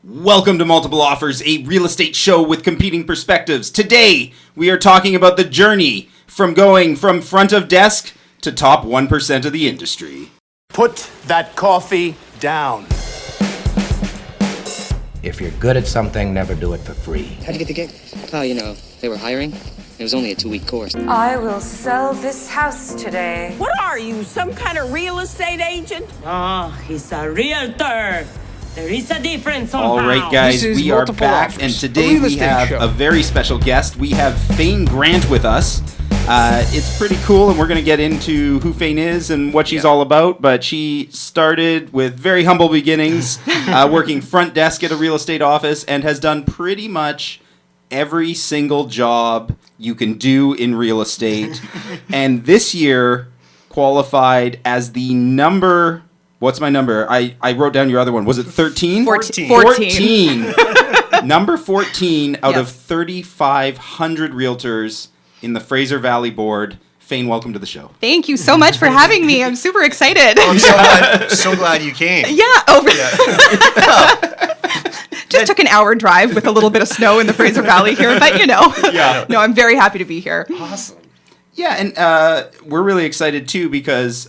Welcome to Multiple Offers, a real estate show with competing perspectives. Today, we are talking about the journey from going from front of desk to top 1% of the industry. Put that coffee down. If you're good at something, never do it for free. How'd you get the gig? Oh, they were hiring. It was only a 2-week course. I will sell this house today. What are you, some kind of real estate agent? Oh, he's a realtor. There is a difference somehow. All right, guys, we are back, Offers, and today we have a very special guest. We have Faiene Grant with us. It's pretty cool, and we're going to get into who Faiene is and what she's all about, but she started with very humble beginnings, working front desk at a real estate office, and has done pretty much every single job you can do in real estate, and this year qualified as the number... What's my number? I wrote down your other one. Was it 13? 14. Number 14 out of 3,500 realtors in the Fraser Valley board. Faiene, welcome to the show. Thank you so much for having me. I'm super excited. I'm so glad you came. Just took an hour drive with a little bit of snow in the Fraser Valley here, but No, I'm very happy to be here. Awesome. Yeah, and we're really excited too because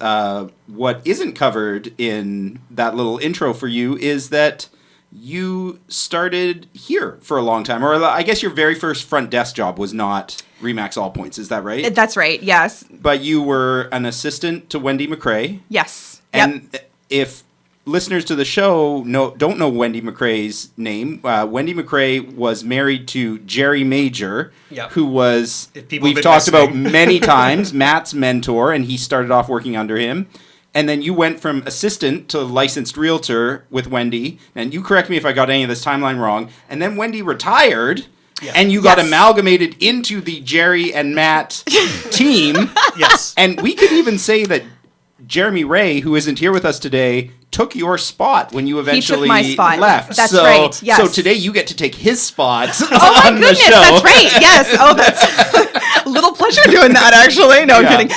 what isn't covered in that little intro for you is that you started here for a long time, or I guess your very first front desk job was not Remax All Points. Is that right? That's right, yes. But you were an assistant to Wendy McCrae. Yes. And if listeners to the show don't know Wendy McCrae's name, Wendy McCrae was married to Jerry Major, who was, we've talked about many times, Matt's mentor, and he started off working under him. And then you went from assistant to licensed realtor with Wendy. And you correct me if I got any of this timeline wrong. And then Wendy retired, and you got amalgamated into the Jerry and Matt team. Yes. And we could even say that Jeremy Ray, who isn't here with us today, took your spot when you eventually left. That's right. Yes. So today you get to take his spot Oh my on goodness, the show. that's right. Yes. Oh, that's a little pleasure doing that, actually. No, I'm kidding.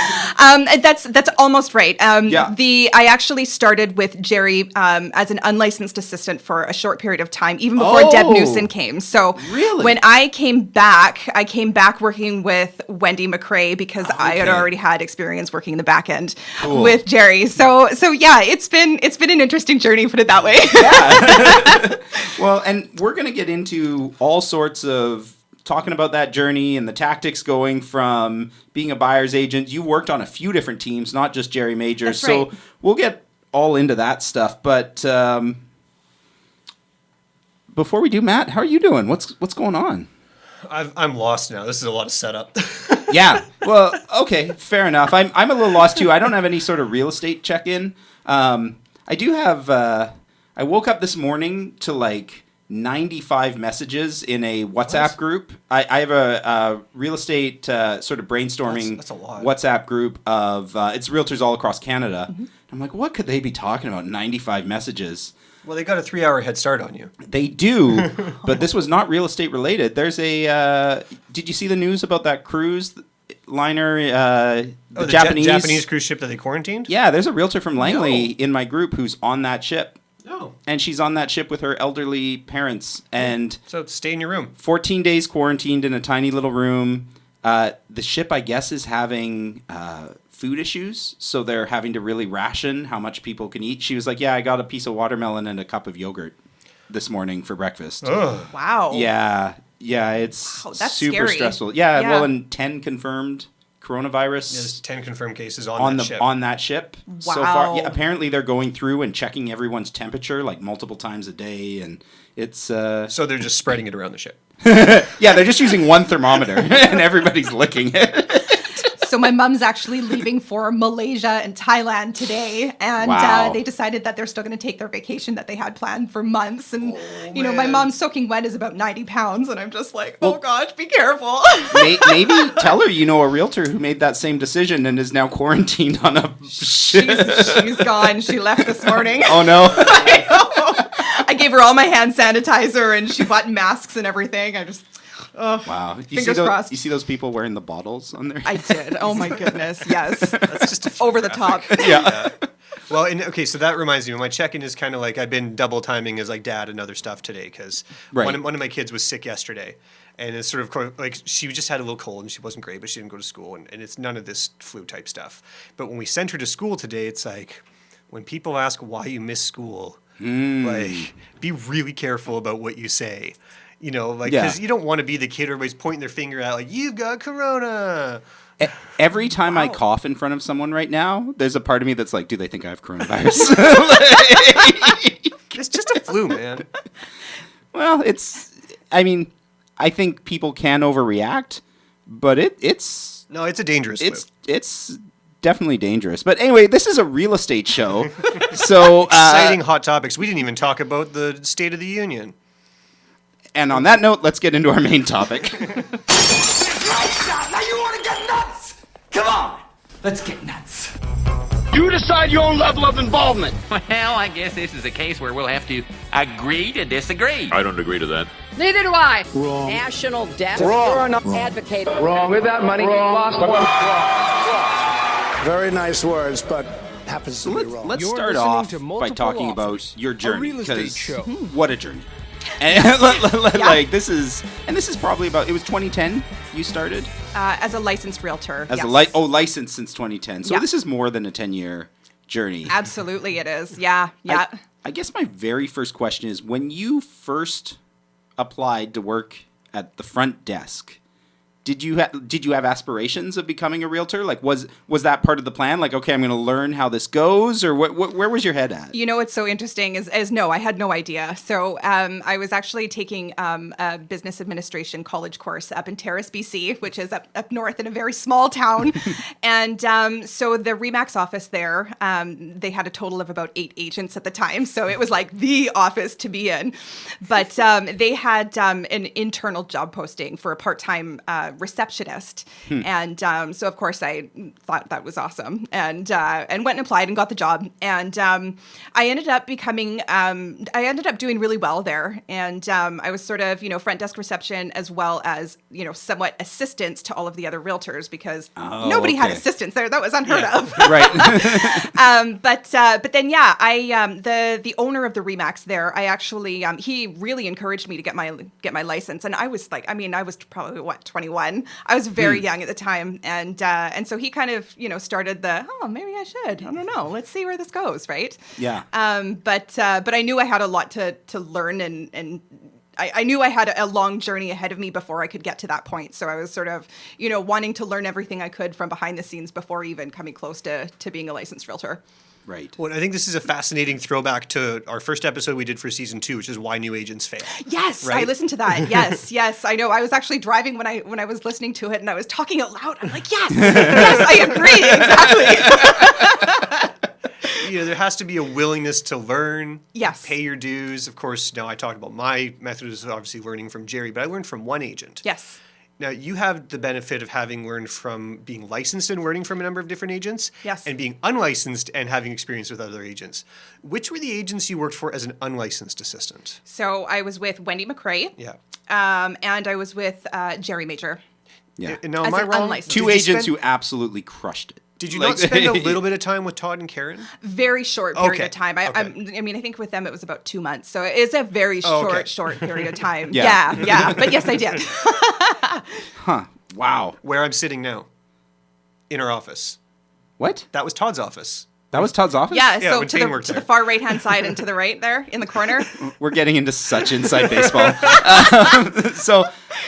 That's almost right. I actually started with Jerry as an unlicensed assistant for a short period of time, even before Deb Newson came. So when I came back working with Wendy McCrae because I had already had experience working in the back end with Jerry. So yeah, it's been an interesting journey, put it that way. Yeah. Well, and we're going to get into all sorts of talking about that journey and the tactics going from being a buyer's agent. You worked on a few different teams, not just Jerry Major. That's so right. We'll get all into that stuff. But before we do, Matt, how are you doing? What's going on? I'm lost now. This is a lot of setup. Yeah. Well, okay, fair enough. I'm a little lost too. I don't have any sort of real estate check-in. I do have, I woke up this morning to like 95 messages in a WhatsApp group. I have a real estate sort of brainstorming that's a lot. WhatsApp group of, it's realtors all across Canada. Mm-hmm. I'm like, what could they be talking about? 95 messages. Well, they got a 3-hour head start on you. They do, but this was not real estate related. There's a, did you see the news about that cruise liner, the Japanese cruise ship that they quarantined? Yeah, there's a realtor from Langley in my group who's on that ship. Oh. And she's on that ship with her elderly parents. And so stay in your room. 14 days quarantined in a tiny little room. The ship, I guess, is having food issues, so they're having to really ration how much people can eat. She was like, yeah, I got a piece of watermelon and a cup of yogurt this morning for breakfast. Ugh. Wow. Yeah, it's that's super scary. Stressful. Yeah, well, and 10 confirmed coronavirus. There's 10 confirmed cases on that ship. On that ship Wow. so far. Yeah, apparently they're going through and checking everyone's temperature like multiple times a day, and it's so they're just spreading it around the ship. Yeah, they're just using one thermometer and everybody's licking it. So my mom's actually leaving for Malaysia and Thailand today, and they decided that they're still going to take their vacation that they had planned for months. And my mom's soaking wet is about 90 pounds, and I'm just like, oh gosh, be careful. Maybe tell her you know a realtor who made that same decision and is now quarantined on a ship. She's gone. She left this morning. Oh no! I know. I gave her all my hand sanitizer, and she bought masks and everything. I just. Wow. Fingers crossed. You see those people wearing the bottles on their... I did. Oh my goodness. Yes. That's just over the top. Yeah. Well, so that reminds me. My check-in is kind of like I've been double timing as like dad and other stuff today because one of my kids was sick yesterday, and it's sort of like she just had a little cold and she wasn't great, but she didn't go to school, and it's none of this flu type stuff. But when we sent her to school today, it's like when people ask why you miss school, like be really careful about what you say. You know, like because you don't want to be the kid everybody's pointing their finger at, like you've got corona. Every time I cough in front of someone right now, there's a part of me that's like, do they think I have coronavirus? It's just a flu, man. Well, I think people can overreact, but it's a dangerous flu. It's definitely dangerous. But anyway, this is a real estate show. So exciting hot topics. We didn't even talk about the State of the Union. And on that note, let's get into our main topic. Now you want to get nuts? Come on, let's get nuts. You decide your own level of involvement. Well, I guess this is a case where we'll have to agree to disagree. I don't agree to that. Neither do I. Wrong. National debt. Wrong. You're an Wrong. advocate. Wrong. With that money, lost one. Very nice words, but happens to be wrong. Let's You're start listening off to by multiple talking offers. about your journey. A real estate show. What a journey. And like this is probably about, it was 2010 you started As a licensed realtor. as yes. licensed since 2010. So this is more than a 10-year journey. Absolutely, it is. Yeah. I guess my very first question is, when you first applied to work at the front desk, did you have aspirations of becoming a realtor? Like, was that part of the plan? Like, okay, I'm going to learn how this goes, or where was your head at? You know, what's so interesting is no, I had no idea. So I was actually taking a business administration college course up in Terrace, BC, which is up north in a very small town. And so the RE/MAX office there, they had a total of about 8 agents at the time. So it was like the office to be in. But they had an internal job posting for a part-time receptionist. And so of course I thought that was awesome and went and applied and got the job. And I ended up doing really well there. And I was sort of, front desk reception as well as, somewhat assistants to all of the other realtors because nobody had assistants there. That was unheard of. Right. But then, the owner of the RE/MAX there, I actually, he really encouraged me to get my license. And I was like, I was probably 21. I was very young at the time. And so he kind of, started maybe I should. I don't know. Let's see where this goes. Right. Yeah. But I knew I had a lot to learn and I knew I had a long journey ahead of me before I could get to that point. So I was sort of, wanting to learn everything I could from behind the scenes before even coming close to being a licensed realtor. Right. Well, I think this is a fascinating throwback to our first episode we did for season 2, which is why new agents fail. Yes, right? I listened to that. Yes, I know. I was actually driving when I was listening to it, and I was talking out loud. I'm like, yes, I agree, exactly. There has to be a willingness to learn. Yes. Pay your dues. Of course, now I talked about my method is obviously learning from Jerry, but I learned from one agent. Yes. Now, you have the benefit of having learned from being licensed and learning from a number of different agents. Yes. And being unlicensed and having experience with other agents. Which were the agents you worked for as an unlicensed assistant? So I was with Wendy McCrae. Yeah. And I was with Jerry Major. Yeah. Now, am I wrong? Unlicensed. Two agents who absolutely crushed it. Did you not spend a little bit of time with Todd and Karen? Very short period of time. I think with them it was about 2 months. So it's a very short period of time. Yeah. But yes, I did. Huh. Wow. Where I'm sitting now. In our office. What? That was Todd's office. That was Todd's office? Yeah, so when to Faiene worked the there. far right-hand side and to the right there in the corner. We're getting into such inside baseball.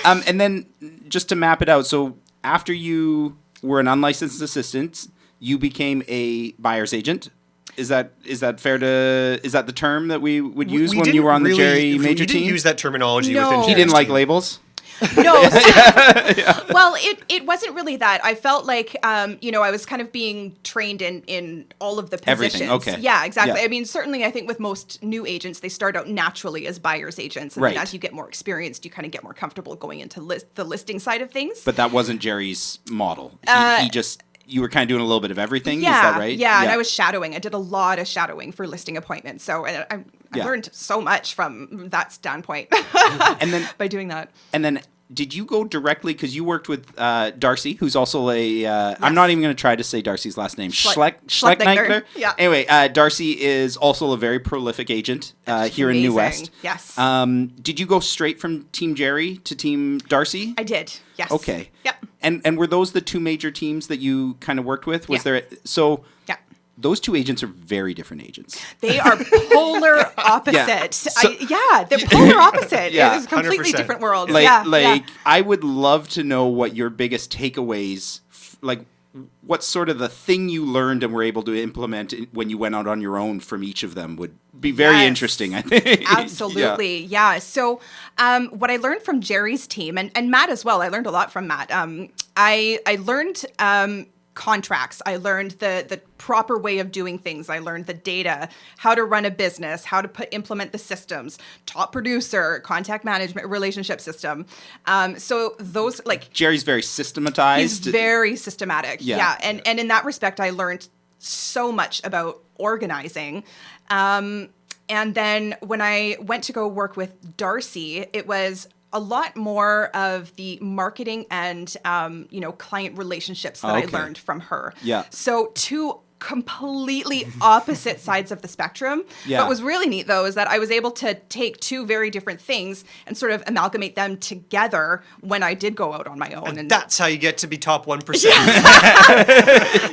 And then just to map it out, so after you were an unlicensed assistant, you became a buyer's agent. Is that fair to? Is that the term that we would use when you were on the Jerry Major team? We didn't use that terminology No. within He Jerry's didn't like team. labels. No. Well, it wasn't really that. I felt like, I was kind of being trained in all of the positions. Everything, okay. Yeah, exactly. Yeah. I mean, certainly I think with most new agents, they start out naturally as buyer's agents. And Right. then as you get more experienced, you kind of get more comfortable going into the listing side of things. But that wasn't Jerry's model. He just, you were kind of doing a little bit of everything. Yeah, Is that right? Yeah, and I was shadowing. I did a lot of shadowing for listing appointments. So I learned so much from that standpoint And then by doing that. And then did you go directly, because you worked with Darcy, who's also I'm not even going to try to say Darcy's last name. Schleckneichler? Yeah. Anyway, Darcy is also a very prolific agent here in New West. Yes. Did you go straight from Team Jerry to Team Darcy? I did, yes. Okay. Yep. And were those the two major teams that you kind of worked with? Was there... So... Yeah. Those two agents are very different agents. They are polar opposite. They're polar opposite. It's a completely 100%. different world. I would love to know what your biggest takeaways, like what sort of the thing you learned and were able to implement when you went out on your own from each of them would be very interesting, I think. Absolutely. Yeah. So what I learned from Jerry's team and Matt as well, I learned a lot from Matt. I learned contracts. I learned the proper way of doing things. I learned the data, how to run a business, how to implement the systems, top producer, contact management, relationship system. So those Jerry's very systematized. He's very systematic. Yeah. And in that respect, I learned so much about organizing. And then when I went to go work with Darcy, it was a lot more of the marketing and, client relationships that I learned from her. Yeah. So two completely opposite sides of the spectrum. Yeah. What was really neat, though, is that I was able to take two very different things and sort of amalgamate them together when I did go out on my own. And that's how you get to be top 1%.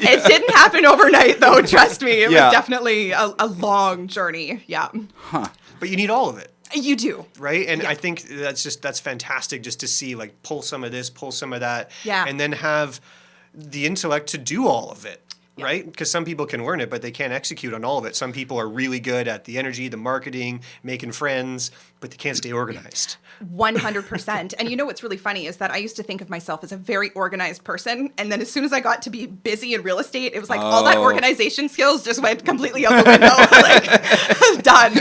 It didn't happen overnight, though. Trust me. It was definitely a long journey. Yeah. Huh. But you need all of it. You do. Right? And I think that's fantastic just to see, pull some of this, pull some of that. Yeah. And then have the intellect to do all of it. Yeah. Right? Because some people can learn it, but they can't execute on all of it. Some people are really good at the energy, the marketing, making friends, but they can't stay organized. 100%. And what's really funny is that I used to think of myself as a very organized person. And then as soon as I got to be busy in real estate, it was like all that organization skills just went completely out the window. Done.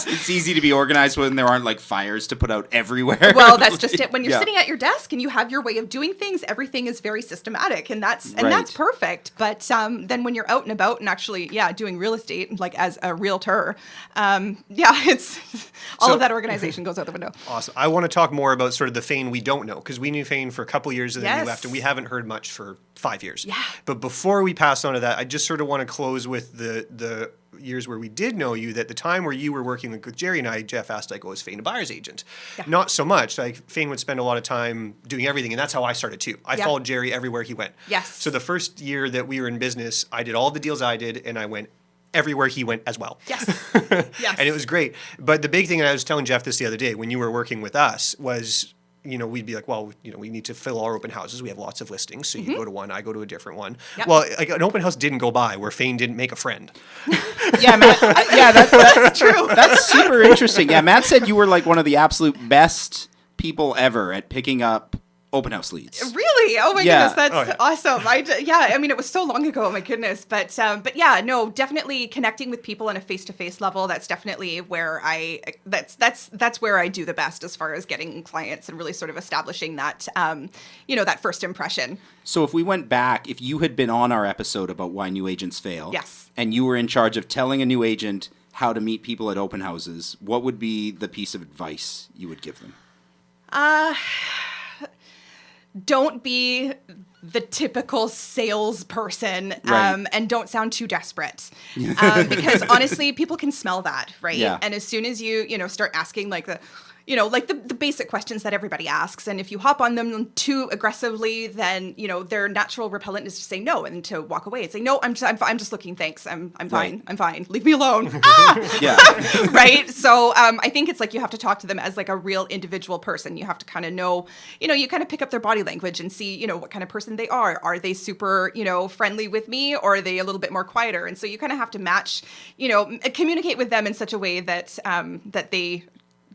It's easy to be organized when there aren't fires to put out everywhere. Well, that's just it. When you're sitting at your desk and you have your way of doing things, everything is very systematic, and that's perfect. But then when you're out and about and actually, doing real estate, as a realtor, it's all of that organization goes out the window. Awesome. I want to talk more about sort of the Faiene we don't know, because we knew Faiene for a couple years and then we left, and we haven't heard much for 5 years. Yeah. But before we pass on to that, I just sort of want to close with the years where we did know you, that the time where you were working with Jerry and I, Jeff asked, is Faiene a buyer's agent? Yeah. Not so much. Faiene would spend a lot of time doing everything, and that's how I started too. I followed Jerry everywhere he went. Yes. So the first year that we were in business, I did all the deals I did, and I went everywhere he went as well. Yes. Yes. And it was great. But the big thing, and I was telling Jeff this the other day, when you were working with us, was, we'd be like, well, we need to fill our open houses. We have lots of listings. So you go to one, I go to a different one. Yep. Well, an open house didn't go by where Faiene didn't make a friend. Yeah, Matt, that's true. That's super interesting. Yeah, Matt said you were one of the absolute best people ever at picking up open house leads. Really? Oh my goodness, that's awesome. It was so long ago, my goodness. But definitely connecting with people on a face-to-face level, that's definitely where that's where I do the best as far as getting clients and really sort of establishing that that first impression. So if we went back, if you had been on our episode about why new agents fail, yes, and you were in charge of telling a new agent how to meet people at open houses, what would be the piece of advice you would give them? Don't be the typical salesperson, and don't sound too desperate, because honestly, people can smell that, right? Yeah. And as soon as you start asking the basic questions that everybody asks, and if you hop on them too aggressively, then their natural repellent is to say no and to walk away and say no. I'm just looking. Thanks. I'm fine. Right. I'm fine. Leave me alone. Yeah. Right. So I think it's you have to talk to them as a real individual person. You have to kind of know. You kind of pick up their body language and see what kind of person they are. Are they super friendly with me, or are they a little bit more quieter? And so you kind of have to match. Communicate with them in such a way that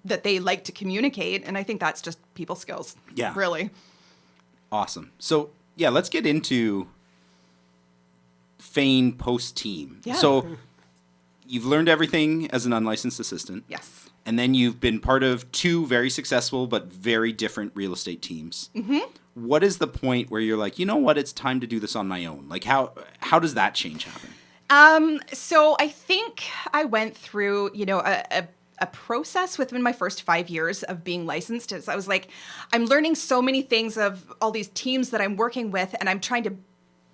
that they like to communicate, and I think that's just people skills. Yeah. Really. Awesome. So, let's get into Faiene post-team. Yeah. So, you've learned everything as an unlicensed assistant. Yes. And then you've been part of two very successful but very different real estate teams. Mm-hmm. What is the point where you're like, you know what, it's time to do this on my own? How does that change happen? So I think I went through, a process within my first 5 years of being licensed. Is I was like, I'm learning so many things of all these teams that I'm working with, and I'm trying to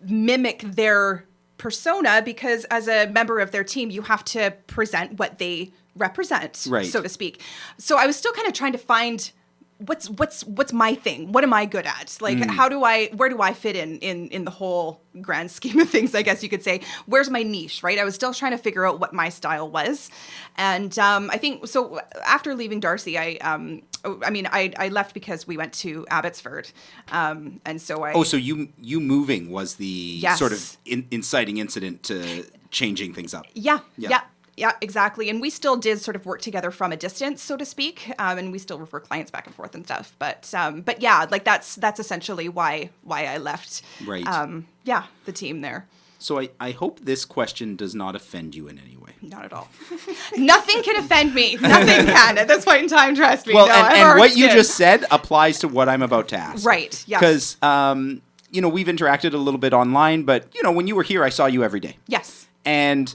mimic their persona, because as a member of their team, you have to present what they represent, so to speak. So I was still kind of trying to find what's my thing? What am I good at? Like, where do I fit in the whole grand scheme of things, I guess you could say? Where's my niche, right? I was still trying to figure out what my style was. And I think, so after leaving Darcy, I left because we went to Abbotsford. And so so you moving was the sort of inciting incident to changing things up. Yeah, exactly. And we still did sort of work together from a distance, so to speak. And we still refer clients back and forth and stuff. But yeah, like that's essentially why I left. Right. The team there. So I hope this question does not offend you in any way. Not at all. Nothing can offend me. Nothing can at this point in time, trust me. Well, and what you just said applies to what I'm about to ask. Right, yeah. Because, we've interacted a little bit online, but, when you were here, I saw you every day. Yes. And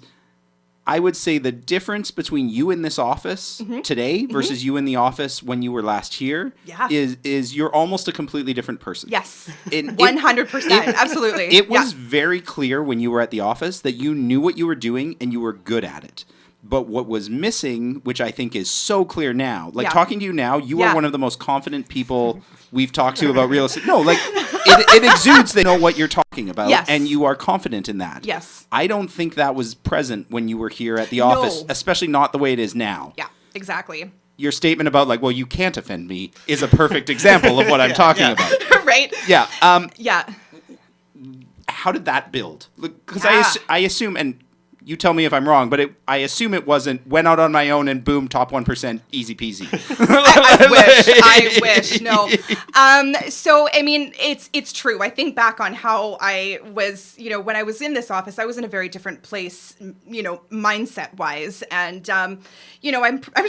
I would say the difference between you in this office today versus you in the office when you were last here is you're almost a completely different person. Yes, 100%, absolutely. It was very clear when you were at the office that you knew what you were doing and you were good at it. But what was missing, which I think is so clear now, talking to you now, you are one of the most confident people we've talked to about real estate. No, it exudes they know what you're talking about, and you are confident in that. Yes. I don't think that was present when you were here at the office, especially not the way it is now. Yeah, exactly. Your statement about you can't offend me is a perfect example of what I'm talking about. Right? Yeah. Yeah. How did that build? Because I assume, and you tell me if I'm wrong, but I assume it wasn't went out on my own and boom, top 1%, easy peasy. I wish. No. So, I mean, it's true. I think back on how I was, when I was in this office, I was in a very different place, mindset wise. And, I'm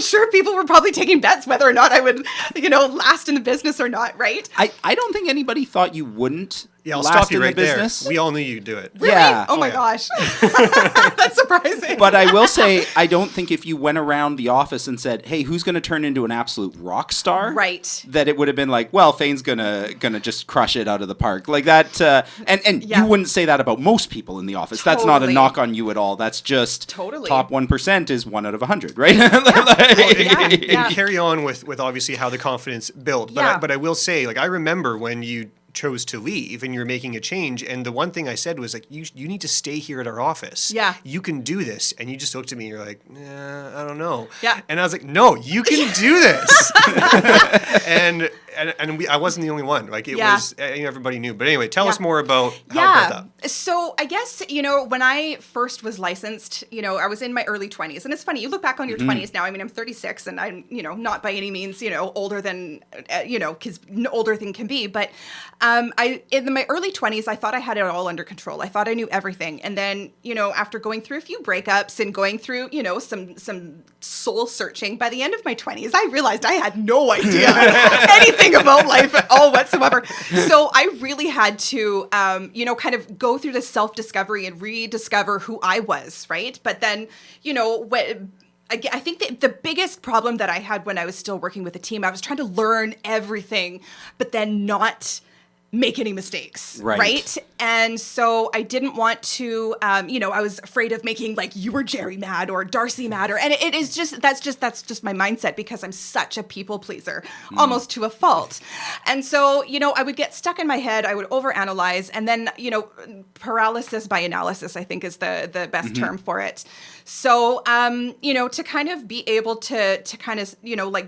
sure people were probably taking bets whether or not I would, last in the business or not, right? I don't think anybody thought you wouldn't. Yeah, I'll last stop you in right the business. there. We all knew you'd do it. Really? Yeah. Oh my gosh. That's surprising. But I will say, I don't think if you went around the office and said, hey, who's going to turn into an absolute rock star? Right. That it would have been like, well, Faine's gonna just crush it out of the park. Like that. And you wouldn't say that about most people in the office. Totally. That's not a knock on you at all. That's just top 1% is 1 out of 100, right? And carry on with obviously how the confidence built. But I will say, I remember when you chose to leave and you're making a change, and the one thing I said was you need to stay here at our office. Yeah, you can do this. And you just looked at me and you're like, I don't know. Yeah. And I was like, no, you can do this. and I wasn't the only one. It was everybody knew. But anyway, tell us more about how it built up. So I guess when I first was licensed, I was in my early 20s, and it's funny, you look back on your 20s now. I mean, I'm 36, and I'm not by any means older than older than can be, but in my early 20s, I thought I had it all under control. I thought I knew everything. And then, after going through a few breakups and going through, some soul searching, by the end of my 20s, I realized I had no idea anything about life at all whatsoever. So I really had to, kind of go through the self-discovery and rediscover who I was, right? But then, I think the biggest problem that I had when I was still working with a team, I was trying to learn everything, but then not make any mistakes, right? And so I didn't want to, I was afraid of making you were Jerry mad or Darcy mad, and it is that's just my mindset, because I'm such a people pleaser, almost to a fault. And so, I would get stuck in my head, I would overanalyze, and then, paralysis by analysis, I think is the best term for it. So, to kind of be able to kind of,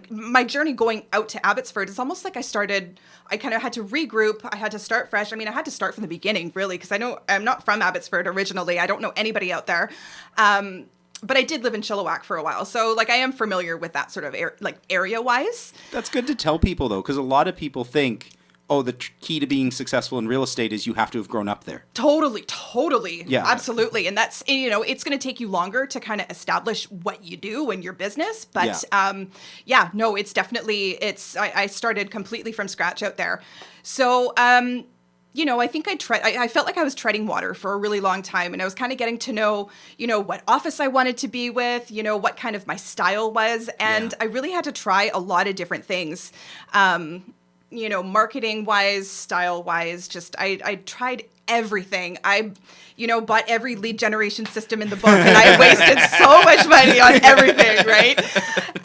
my journey going out to Abbotsford is almost like I kind of had to regroup. I had to start fresh. I mean, I had to start from the beginning, really, because I know I'm not from Abbotsford originally. I don't know anybody out there. But I did live in Chilliwack for a while. So, I am familiar with that sort of area-wise. That's good to tell people, though, because a lot of people think, the key to being successful in real estate is you have to have grown up there. Totally. Yeah. Absolutely. And that's, it's going to take you longer to kind of establish what you do in your business. But, it's definitely, I started completely from scratch out there. So, I think I felt like I was treading water for a really long time, and I was kind of getting to know, what office I wanted to be with, what kind of my style was. And I really had to try a lot of different things, marketing wise, style wise, just, I tried everything. I bought every lead generation system in the book, and I wasted so much money on everything, right?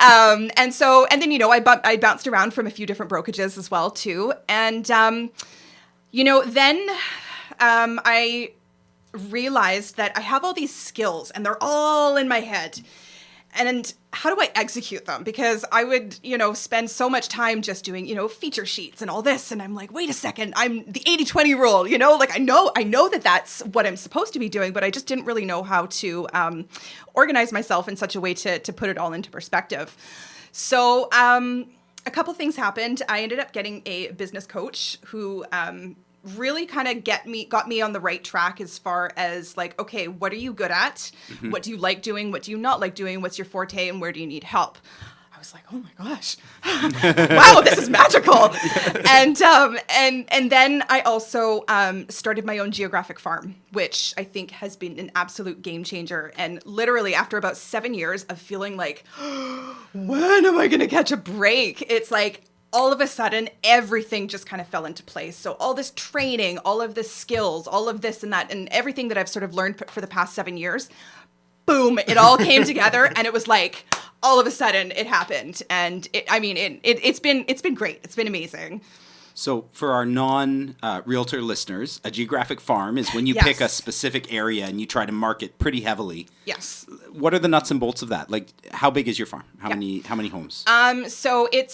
And then, I bounced around from a few different brokerages as well, too. And, then I realized that I have all these skills, and they're all in my head. And how do I execute them? Because I would, spend so much time just doing, feature sheets and all this. And I'm like, wait a second, I'm the 80-20 rule, like I know that that's what I'm supposed to be doing, but I just didn't really know how to organize myself in such a way to put it all into perspective. So a couple things happened. I ended up getting a business coach who really kind of got me on the right track as far as like, okay, what are you good at? Mm-hmm. What do you like doing? What do you not like doing? What's your forte, and where do you need help? I was like, oh my gosh, wow, this is magical. And then I also started my own geographic farm, which I think has been an absolute game changer. And literally after about 7 years of feeling like, when am I going to catch a break? It's like, all of a sudden, everything just kind of fell into place. So all this training, all of this skills, all of this and that, and everything that I've sort of learned for the past 7 years, boom, it all came together. And it was like, all of a sudden, it happened. And it's been great. It's been amazing. So for our non-realtor listeners, a geographic farm is when you pick a specific area and you try to market pretty heavily. Yes. What are the nuts and bolts of that? Like, how big is your farm? How many homes? So it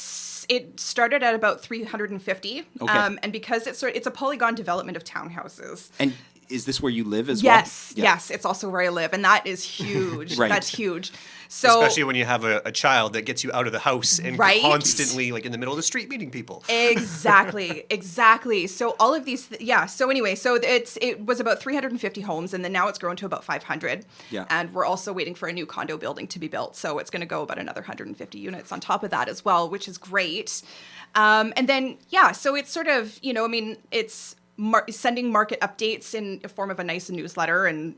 started at about 350. Okay. And because it's a polygon development of townhouses. And is this where you live as well? Yeah. Yes, it's also where I live, and that is huge. Right. That's huge. So, especially when you have a child that gets you out of the house and constantly like in the middle of the street meeting people. Exactly. So all of these, So anyway, it was about 350 homes, and then now it's grown to about 500. Yeah. And we're also waiting for a new condo building to be built, so it's going to go about another 150 units on top of that as well, which is great. And then so it's sort of it's sending market updates in the form of a nice newsletter, and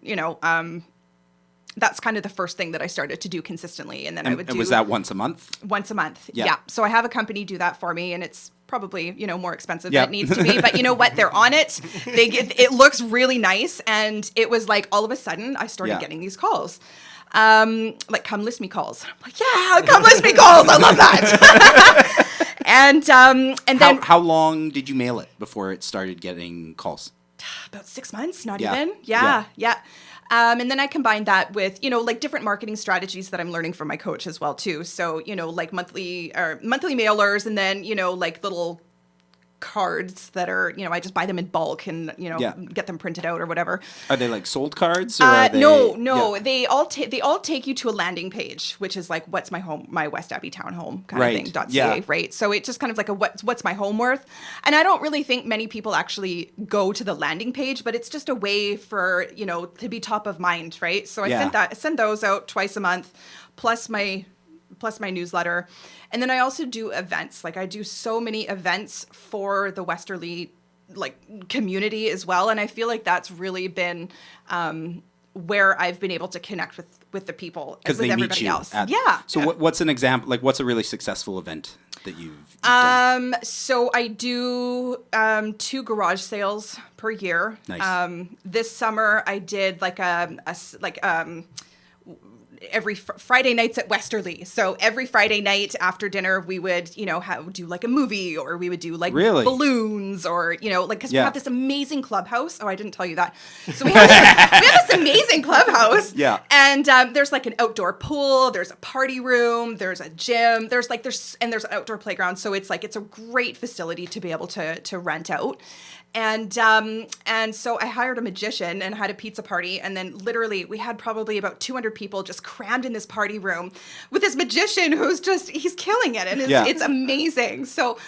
that's kind of the first thing that I started to do consistently. And then I would do... And was that once a month? Once a month, yeah. So I have a company do that for me, and it's probably, more expensive than it needs to be. But you know what? They're on it. It looks really nice. And it was like, all of a sudden, I started getting these calls. Like, come list me calls. I'm like, yeah, come list me calls. I love that. And then... How long did you mail it before it started getting calls? About 6 months, not even. Yeah. And then I combined that with, like different marketing strategies that I'm learning from my coach as well, too. So, like monthly mailers, and then, like little cards that are, I just buy them in bulk and, get them printed out or whatever. Are they like sold cards? Or are they, no. They all take you to a landing page, which is like, what's my home, my West Abbey town home kind of thing, .ca, right? So it's just kind of like a what's my home worth? And I don't really think many people actually go to the landing page, but it's just a way for, to be top of mind, right? So I send those out twice a month, plus my newsletter. And then I also do events. Like, I do so many events for the Westerly community as well. And I feel like that's really been where I've been able to connect with the people, with everybody else. So what's an example? Like, what's a really successful event that you've done? So I do 2 garage sales per year. Nice. This summer I did every Friday nights at Westerly. So every Friday night after dinner, we would, do like a movie, or we would do like balloons, or, because we have this amazing clubhouse. Oh, I didn't tell you that. So we have this amazing clubhouse. Yeah. And there's like an outdoor pool, there's a party room, there's a gym, there's an outdoor playground. So it's a great facility to be able to rent out. And so I hired a magician and had a pizza party, and then literally we had probably about 200 people just crammed in this party room with this magician who's he's killing it, and it's amazing. So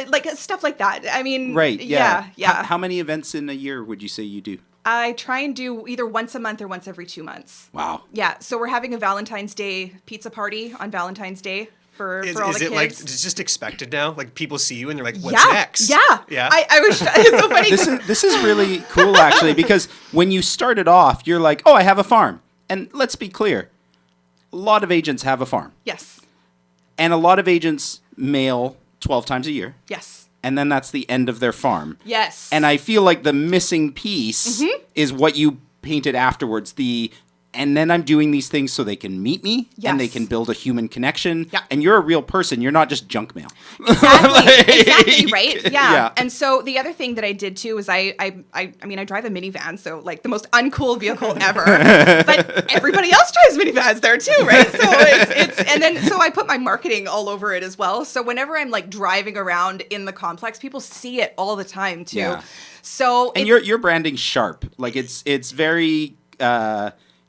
like stuff like that. I mean, right? Yeah. How many events in a year would you say you do? I try and do either once a month or once every 2 months. Wow. Yeah. So we're having a Valentine's Day pizza party on Valentine's Day for all the kids. Is it like it's just expected now? Like people see you and they're like, "What's next?" Yeah. I was. It's so funny. This is really cool actually, because when you started off, you're like, "Oh, I have a farm," and let's be clear, a lot of agents have a farm. Yes. And a lot of agents mail 12 times a year. Yes. And then that's the end of their farm. Yes. And I feel like the missing piece is what you painted afterwards. And then I'm doing these things so they can meet me and they can build a human connection. Yeah. And you're a real person. You're not just junk mail. Exactly, right? Yeah. And so the other thing that I did too is I mean, I drive a minivan, so like the most uncool vehicle ever. But everybody else drives minivans there too, right? So so I put my marketing all over it as well. So whenever I'm like driving around in the complex, people see it all the time too. Yeah. So your branding's sharp. Like it's very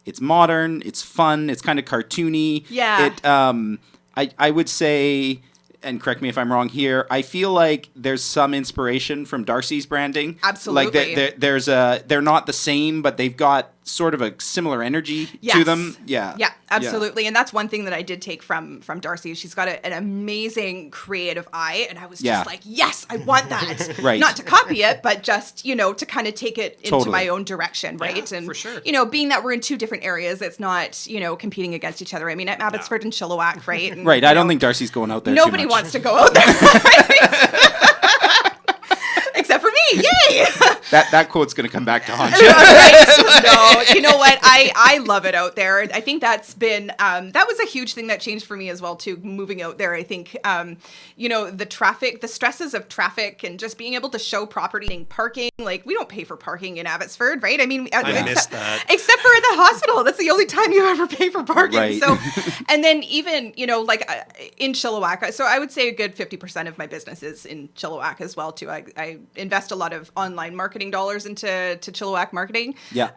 it's modern, it's fun, it's kind of cartoony. Yeah. I would say, and correct me if I'm wrong here, I feel like there's some inspiration from Darcy's branding. Absolutely. Like they're not the same, but they've got sort of a similar energy to them. Yeah. Yeah, absolutely. Yeah. And that's one thing that I did take from Darcy. She's got an amazing creative eye. And I was just like, yes, I want that. Right. Not to copy it, but just, to kind of take it into my own direction, right? Yeah, and, for sure. Being that we're in two different areas, it's not, competing against each other. I mean, at Abbotsford and Chilliwack, right? And, right. I don't think Darcy's going out there Nobody too much. wants to go out there, right? Except for me, yay! That quote's going to come back to haunt you. No, you know what? I love it out there. I think that's been that was a huge thing that changed for me as well too. Moving out there, I think the traffic, the stresses of traffic, and just being able to show property, parking. Like we don't pay for parking in Abbotsford, right? I mean, I missed that. Except for the hospital. That's the only time you ever pay for parking. Right. So, and then even in Chilliwack, so I would say a good 50% of my business is in Chilliwack as well too. I invest a lot of online marketing dollars into Chilliwack marketing. Yeah.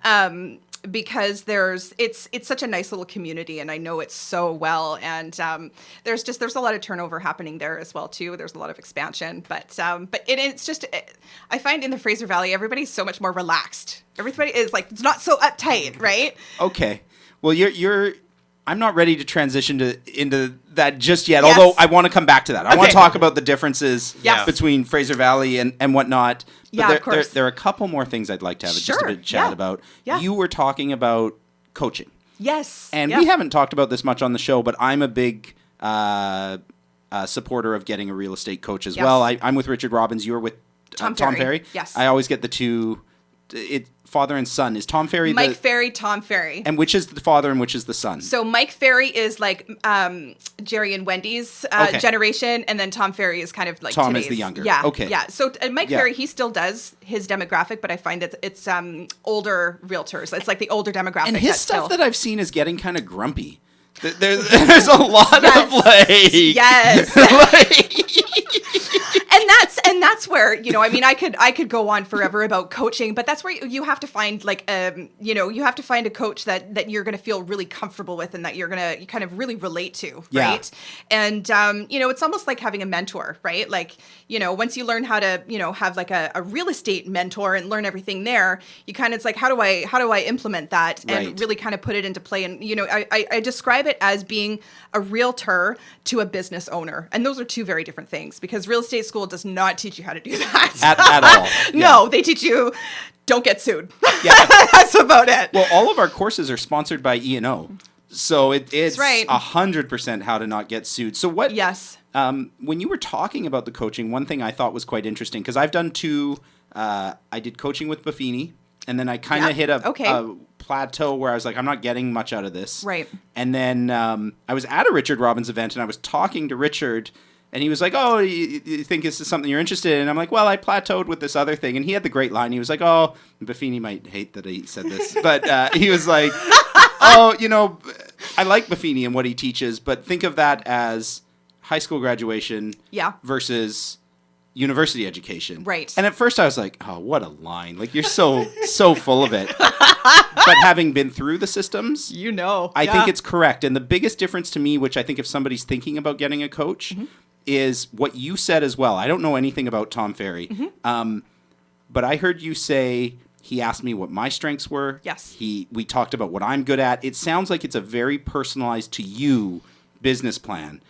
Because it's such a nice little community, and I know it so well. And there's a lot of turnover happening there as well too. There's a lot of expansion, but it's just I find in the Fraser Valley everybody's so much more relaxed. Everybody is like it's not so uptight, right? Okay. Well, you're. I'm not ready to transition into that just yet, Yes. although I want to come back to that. I want Okay. to talk about the differences Yes. between Fraser Valley and whatnot. But Of course. there are a couple more things I'd like to have just a Sure. bit of chat Yeah. about. Yeah. You were talking about coaching. Yes. And Yeah. we haven't talked about this much on the show, but I'm a big supporter of getting a real estate coach as Yes. well. I'm with Richard Robbins. You're with Tom Tom Ferry. Ferry. Yes. I always get the two. Father and son. Is Tom Ferry Mike Ferry, Tom Ferry. And which is the father and which is the son? So Mike Ferry is like Jerry and Wendy's generation, and then Tom Ferry is kind of like Tom today's. is the younger. Yeah. Okay. Yeah. So Mike Ferry, he still does his demographic, but I find it's older realtors. It's like the older demographic. And his stuff that I've seen is getting kind of grumpy. There's a lot of like yes. And that's where I mean I could go on forever about coaching, but that's where you have to find you have to find a coach that you're going to feel really comfortable with and that you're going to kind of really relate to, right? And it's almost like having a mentor, right? Like once you learn how to have like a real estate mentor and learn everything there, you kind of it's like how do I implement that and really kind of put it into play. And I describe it as being a realtor to a business owner, and those are two very different things because real estate school does not teach you how to do that at all. No, they teach you don't get sued. Yeah. That's about it. Well, all of our courses are sponsored by E&O, so it's 100% how to not get sued. So what? Yes. When you were talking about the coaching, one thing I thought was quite interesting because I've done two. I did coaching with Faiene, and then I kind of hit a plateau where I was like, I'm not getting much out of this. Right. And then I was at a Richard Robbins event, and I was talking to Richard. And he was like, oh, you think this is something you're interested in? And I'm like, well, I plateaued with this other thing. And he had the great line. He was like, oh, Faiene might hate that he said this. But he was like, oh, I like Faiene and what he teaches. But think of that as high school graduation versus university education. Right. And at first I was like, oh, what a line. Like, you're so full of it. But having been through the systems, I think it's correct. And the biggest difference to me, which I think if somebody's thinking about getting a coach, is what you said as well. I don't know anything about Tom Ferry, but I heard you say he asked me what my strengths were. Yes. We talked about what I'm good at. It sounds like it's a very personalized to you business plan.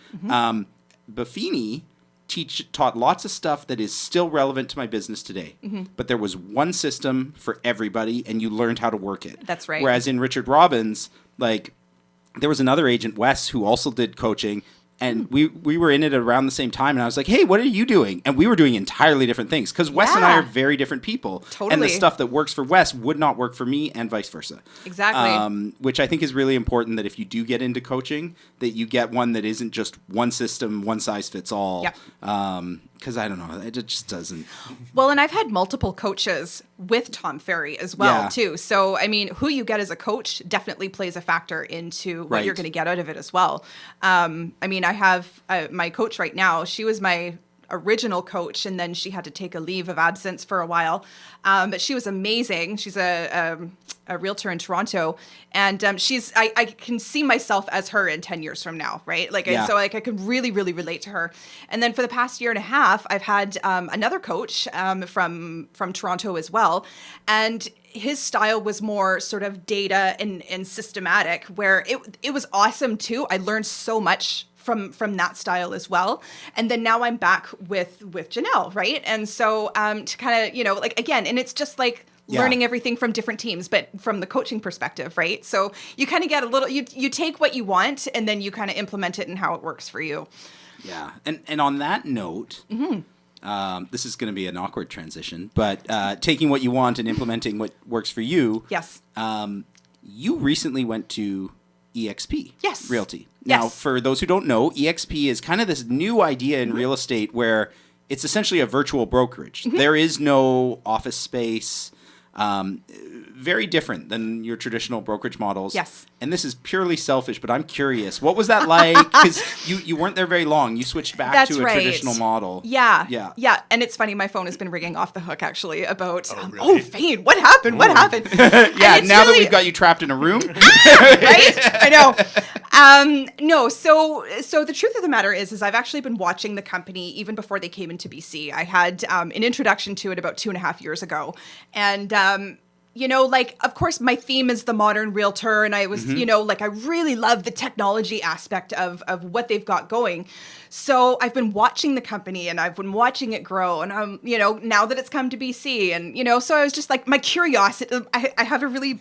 Faiene taught lots of stuff that is still relevant to my business today. But there was one system for everybody, and you learned how to work it. That's right. Whereas in Richard Robbins, like, there was another agent, Wes, who also did coaching. And we were in it around the same time, and I was like, hey, what are you doing? And we were doing entirely different things, because Wes and I are very different people. Totally. And the stuff that works for Wes would not work for me, and vice versa. Exactly. Which I think is really important, that if you do get into coaching, that you get one that isn't just one system, one size fits all. Yep. Because I don't know, it just doesn't. Well, and I've had multiple coaches with Tom Ferry as well, too. So, I mean, who you get as a coach definitely plays a factor into what you're going to get out of it as well. I mean, I have my coach right now. She was my original coach, and then she had to take a leave of absence for a while. But she was amazing. She's a realtor in Toronto, and I can see myself as her in 10 years from now, right? Like, so like I could really, really relate to her. And then for the past year and a half, I've had another coach from Toronto as well, and his style was more sort of data and systematic, where it was awesome too. I learned so much from that style as well. And then now I'm back with Janelle, right? And so to kind of, like, again, and it's just like learning everything from different teams, but from the coaching perspective, right? So you kind of get a little, you take what you want, and then you kind of implement it in how it works for you. Yeah. And on that note, this is going to be an awkward transition, but taking what you want and implementing what works for you. Yes. You recently went to EXP. Yes. Realty. Yes. Now, for those who don't know, EXP is kind of this new idea in real estate where it's essentially a virtual brokerage. There is no office space. Very different than your traditional brokerage models. Yes. And this is purely selfish, but I'm curious. What was that like? Because you weren't there very long. You switched back to a traditional model. Yeah. And it's funny, my phone has been ringing off the hook, actually, about, Faiene, what happened? What happened? Yeah, now that we've got you trapped in a room. Right? I know. No, so the truth of the matter is I've actually been watching the company even before they came into BC. I had an introduction to it about 2.5 years ago. And, like, of course, my theme is the modern realtor, and I was, like, I really love the technology aspect of what they've got going. So I've been watching the company, and I've been watching it grow, and now that it's come to BC, and so I was just like, my curiosity. I have a really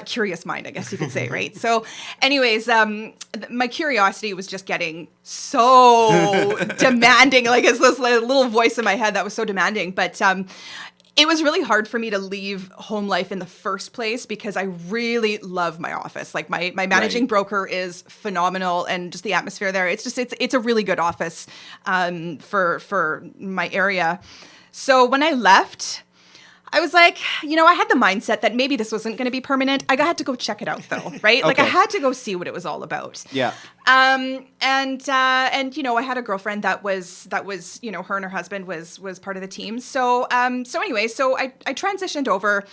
curious mind, I guess you could say, right? So, anyways, my curiosity was just getting so demanding. Like, it's this little voice in my head that was so demanding, but. It was really hard for me to leave home life in the first place because I really love my office. Like my managing broker is phenomenal, and just the atmosphere there. It's a really good office for my area. So when I left, I was like, I had the mindset that maybe this wasn't going to be permanent. I had to go check it out though, right? Like I had to go see what it was all about. Yeah. And I had a girlfriend that was her and her husband was part of the team. So anyway, I transitioned over,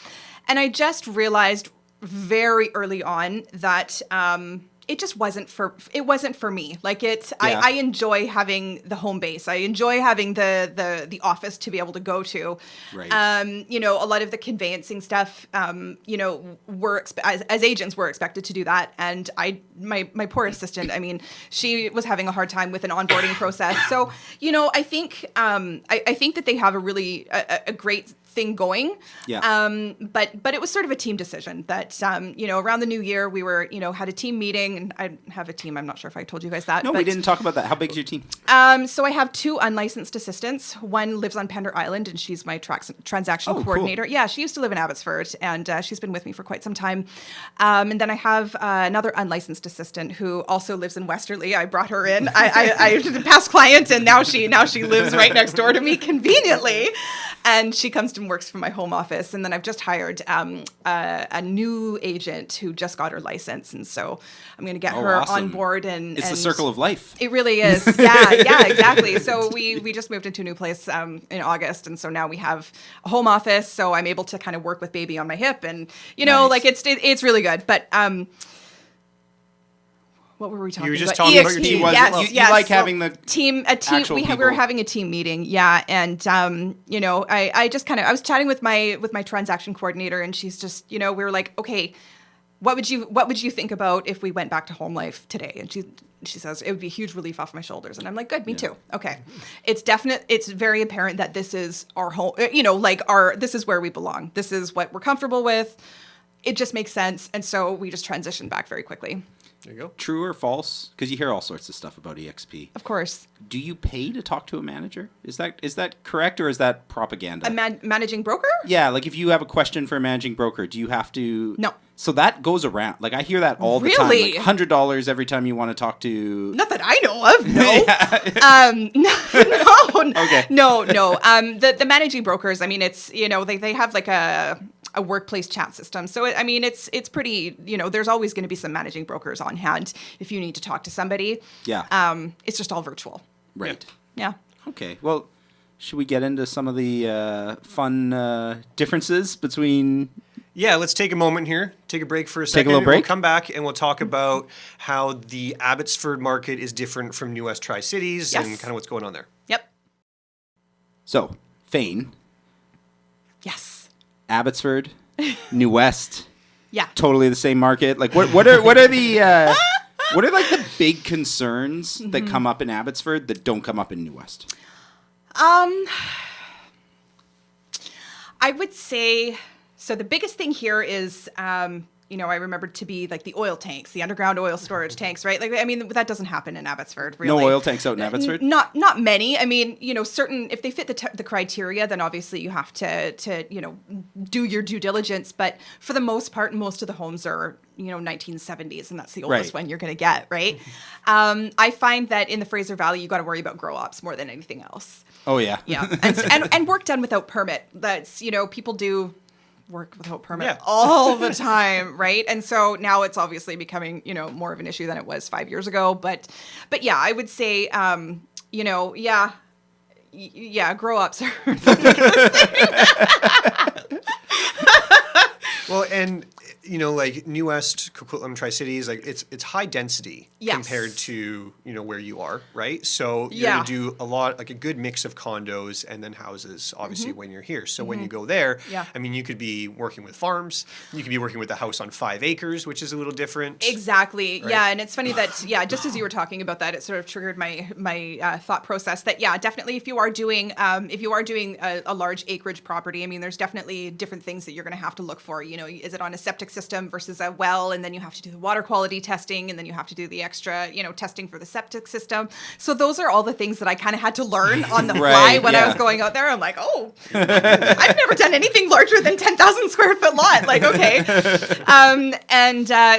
and I just realized very early on that it just wasn't for me. Like I enjoy having the home base. I enjoy having the office to be able to go to. Right. A lot of the conveyancing stuff, as agents, we're expected to do that. And my poor assistant, I mean, she was having a hard time with an onboarding process. So, I think that they have a really a great thing going. Yeah. But it was sort of a team decision that, around the new year, we were, had a team meeting, and I have a team. I'm not sure if I told you guys that. No, we didn't talk about that. How big is your team? So I have 2 unlicensed assistants. One lives on Pender Island, and she's my transaction coordinator. Cool. Yeah, she used to live in Abbotsford, and she's been with me for quite some time. And then I have another unlicensed assistant who also lives in Westerly. I brought her in. I was a past client, and now she lives right next door to me conveniently. And she comes to works from my home office. And then I've just hired a new agent who just got her license. And so I'm going to get her on board. And it's the circle of life. It really is. Yeah, exactly. So we just moved into a new place in August. And so now we have a home office. So I'm able to kind of work with baby on my hip. And, like it's really good. But what were we talking about? You were just talking about your team. Yes. You like having the team. We were having a team meeting. Yeah, and I just kind of I was chatting with my transaction coordinator, and she's just we were like, okay, what would you think about if we went back to home life today? And she says, it would be a huge relief off my shoulders. And I'm like, good, me too. Okay. It's very apparent that this is our home, this is where we belong. This is what we're comfortable with. It just makes sense. And so we just transitioned back very quickly. There you go. True or false? Because you hear all sorts of stuff about EXP. Of course. Do you pay to talk to a manager? Is that correct, or is that propaganda? A managing broker? Yeah, like if you have a question for a managing broker, do you have to? No. So that goes around. Like I hear that all the time. Like $100 every time you want to talk to. Not that I know of. No. No. Okay. No. The managing brokers. I mean, it's they have like a workplace chat system. So it's pretty. There's always going to be some managing brokers on hand if you need to talk to somebody. Yeah. It's just all virtual. Right. Yeah. Okay. Well, should we get into some of the fun differences between? Yeah, let's take a moment here. Take a break for a second. Take a little break. We'll come back and we'll talk about how the Abbotsford market is different from New West Tri-Cities and kind of what's going on there. Yep. So, Faiene. Yes. Abbotsford, New West. Yeah. Totally the same market. Like what are the what are like the big concerns that come up in Abbotsford that don't come up in New West? I would say, so the biggest thing here is, I remember to be like the oil tanks, the underground oil storage tanks, right? Like, I mean, that doesn't happen in Abbotsford, really. No oil tanks out in Abbotsford? Not many. I mean, certain, if they fit the criteria, then obviously you have to do your due diligence. But for the most part, most of the homes are, 1970s, and that's the oldest one you're going to get, right? I find that in the Fraser Valley, you got to worry about grow ops more than anything else. Oh, yeah. Yeah. And work done without permit. That's, people do work without permit all the time, right? And so now it's obviously becoming, more of an issue than it was 5 years ago. But yeah, I would say, grow ups are. Well, and like New West, Tri-Cities, like it's high density compared to where you are, right? So you're gonna do a good mix of condos and then houses, obviously when you're here. So when you go there, I mean, you could be working with farms, you could be working with a house on 5 acres, which is a little different. Exactly. Right? Yeah, and it's funny that just as you were talking about that, it sort of triggered my thought process that definitely if you are doing a large acreage property, I mean, there's definitely different things that you're going to have to look for. Is it on a septic system versus a well, and then you have to do the water quality testing, and then you have to do the extra, testing for the septic system. So those are all the things that I kind of had to learn on the fly when I was going out there. I'm like, I've never done anything larger than 10,000 square foot lot. Like, okay.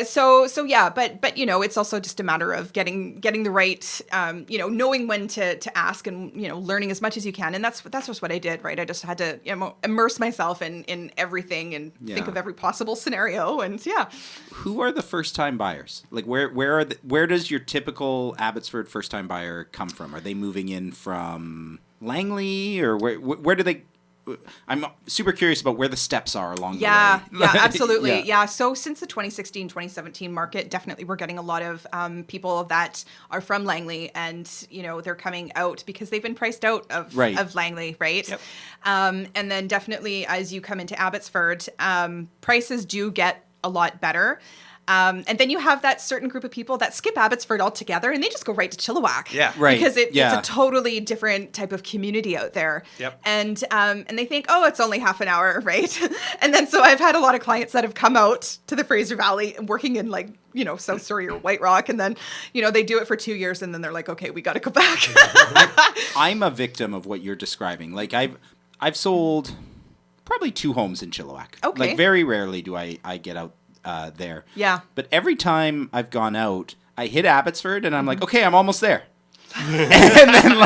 So yeah, but it's also just a matter of getting the right, knowing when to ask and, learning as much as you can. And that's just what I did, right? I just had to immerse myself in everything and think of every possible scenario. And who are the first time buyers? Like where does your typical Abbotsford first time buyer come from? Are they moving in from Langley, or where do they? I'm super curious about where the steps are along the way. Yeah, absolutely. Yeah. So since the 2016, 2017 market, definitely we're getting a lot of people that are from Langley, and they're coming out because they've been priced out of Langley, right? Yep. And then definitely as you come into Abbotsford, prices do get a lot better. And then you have that certain group of people that skip Abbotsford altogether and they just go right to Chilliwack. Yeah. Right. Because it's a totally different type of community out there. Yep. And they think, it's only half an hour, right? And then so I've had a lot of clients that have come out to the Fraser Valley working in South Surrey or White Rock, and then, they do it for 2 years and then they're like, okay, we got to go back. I'm a victim of what you're describing. Like I've sold probably 2 homes in Chilliwack. Okay. Like very rarely do I get out there. Yeah. But every time I've gone out, I hit Abbotsford and I'm like, okay, I'm almost there. And then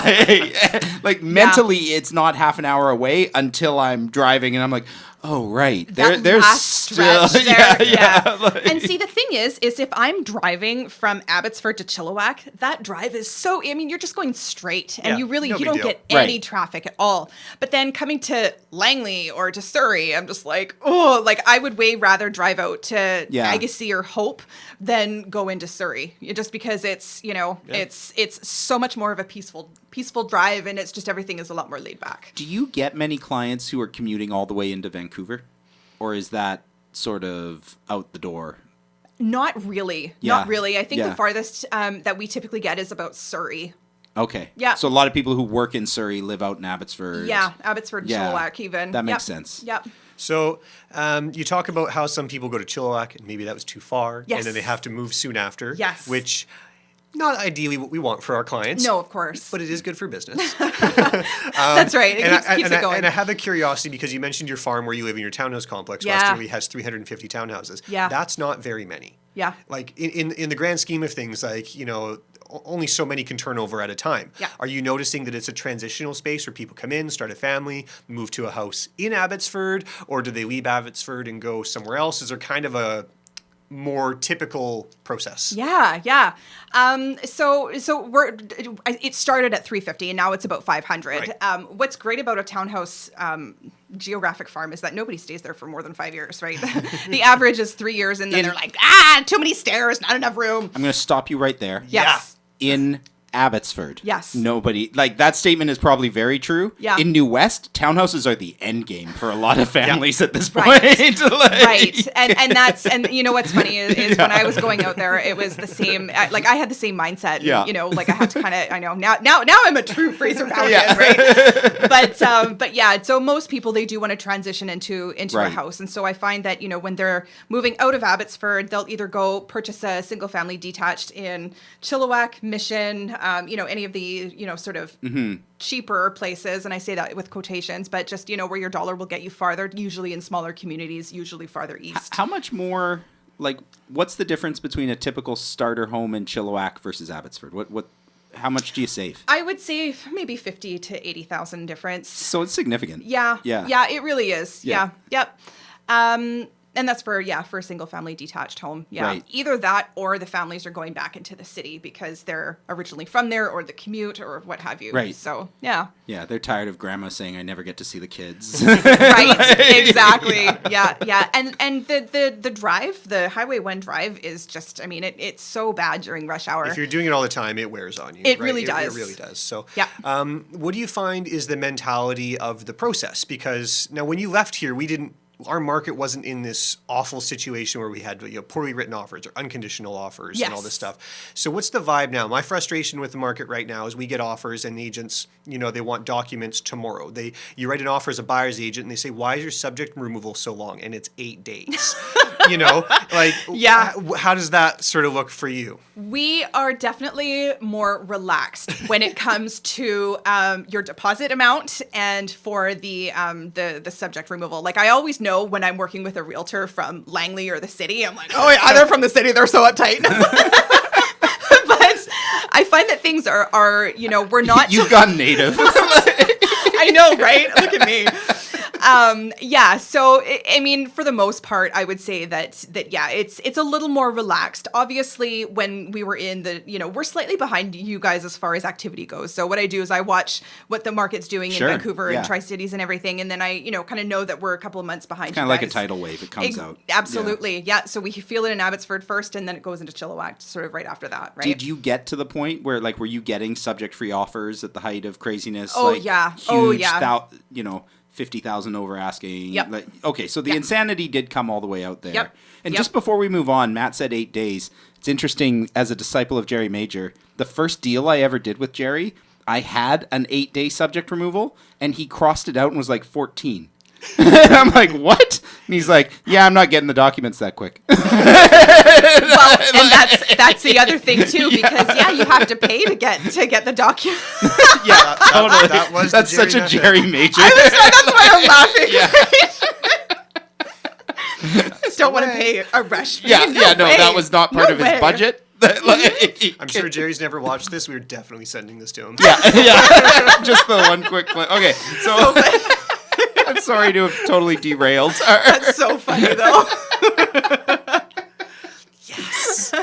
like mentally it's not half an hour away until I'm driving and I'm like, oh right, there's still And see, the thing is if I'm driving from Abbotsford to Chilliwack, that drive is you're just going straight and you don't get any traffic at all. But then coming to Langley or to Surrey, I'm just like, I would way rather drive out to Agassiz or Hope than go into Surrey, just because it's it's so much more of a peaceful drive, and it's just everything is a lot more laid back. Do you get many clients who are commuting all the way into Vancouver, or is that sort of out the door? Not really. Yeah. Not really. I think Yeah. the farthest that we typically get is about Surrey. Okay. Yeah. So a lot of people who work in Surrey live out in Abbotsford. Yeah, Abbotsford, Chilliwack even. That makes sense. Yep. So you talk about how some people go to Chilliwack and maybe that was too far. Yes. And then they have to move soon after. Yes. Which, not ideally what we want for our clients. No, of course. But it is good for business. That's right. It keeps it going. And I have a curiosity because you mentioned your farm where you live in your townhouse complex. Westerly has 350 townhouses. Yeah. That's not very many. Yeah. Like in the grand scheme of things, like, you know, only so many can turn over at a time. Yeah. Are you noticing that it's a transitional space where people come in, start a family, move to a house in Abbotsford, or do they leave Abbotsford and go somewhere else? Is there kind of a more typical process? Yeah. So it started at 350 and now it's about 500. Right. What's great about a townhouse geographic farm is that nobody stays there for more than 5 years, right? The average is 3 years and then they're like, too many stairs, not enough room. I'm going to stop you right there. Yes. In Abbotsford. Yes. Nobody, like, that statement is probably very true. Yeah. In New West, townhouses are the end game for a lot of families at this point. Right. Like, Right. And you know what's funny is when I was going out there, it was the same, like I had the same mindset. Yeah. You know, like I had to kind of, I know, now I'm a true Fraser Valleyman, right? But yeah, so most people, they do want to transition into Right. a house. And so I find that, you know, when they're moving out of Abbotsford, they'll either go purchase a single family detached in Chilliwack, Mission, you know, any of the, you know, sort of cheaper places. And I say that with quotations, but just, you know, where your dollar will get you farther, usually in smaller communities, usually farther east. How much more, like, what's the difference between a typical starter home in Chilliwack versus Abbotsford? How much do you save? I would say maybe 50 to 80,000 difference. So it's significant. Yeah, it really is. Yeah. Yep. And that's for a single family detached home. Yeah. Right. Either that or the families are going back into the city because they're originally from there or the commute or what have you. Right. So, yeah. Yeah, they're tired of grandma saying, I never get to see the kids. Right. Exactly. Yeah. And the drive, the Highway 1 drive is just, I mean, it's so bad during rush hour. If you're doing it all the time, it wears on you. It right? really does. It really does. So, yeah. What do you find is the mentality of the process? Because now when you left here, our market wasn't in this awful situation where we had, you know, poorly written offers or unconditional offers and all this stuff. So what's the vibe now? My frustration with the market right now is we get offers and agents, you know, they want documents tomorrow. You write an offer as a buyer's agent and they say, why is your subject removal so long? And it's 8 days. You know, like, how does that sort of look for you? We are definitely more relaxed when it comes to your deposit amount and for the subject removal. Like, I always know when I'm working with a realtor from Langley or the city, I'm like, oh yeah, they're from the city, they're so uptight. But I find that things are you know, we're not. You've gone native. I know, right? Look at me. Yeah. So, I mean, for the most part, I would say that yeah, it's a little more relaxed. Obviously, when we were in we're slightly behind you guys as far as activity goes. So what I do is I watch what the market's doing in Vancouver and Tri-Cities and everything. And then I, kind of know that we're a couple of months behind. Kind of like a tidal wave. It comes out. Absolutely. Yeah. So we feel it in Abbotsford first and then it goes into Chilliwack sort of right after that. Right. Did you get to the point where, like, were you getting subject-free offers at the height of craziness? Oh, like, yeah. Huge 50,000 over asking. Yep. Like, okay, so the insanity did come all the way out there. Yep. And just before we move on, Matt said 8 days. It's interesting, as a disciple of Jerry Major, the first deal I ever did with Jerry, I had an 8-day subject removal, and he crossed it out and was like 14. And I'm like, what? And he's like, yeah, I'm not getting the documents that quick. Well, and that's the other thing too, because you have to pay to get the document. Yeah, totally. That's such a Jerry Major. That's why I'm laughing. Don't want to pay a rush fee. No, that was not part of his budget. I'm sure Jerry's never watched this. We were definitely sending this to him. Yeah. Just the one quick clip. Okay, so I'm sorry to have totally derailed. That's so funny, though. Yes.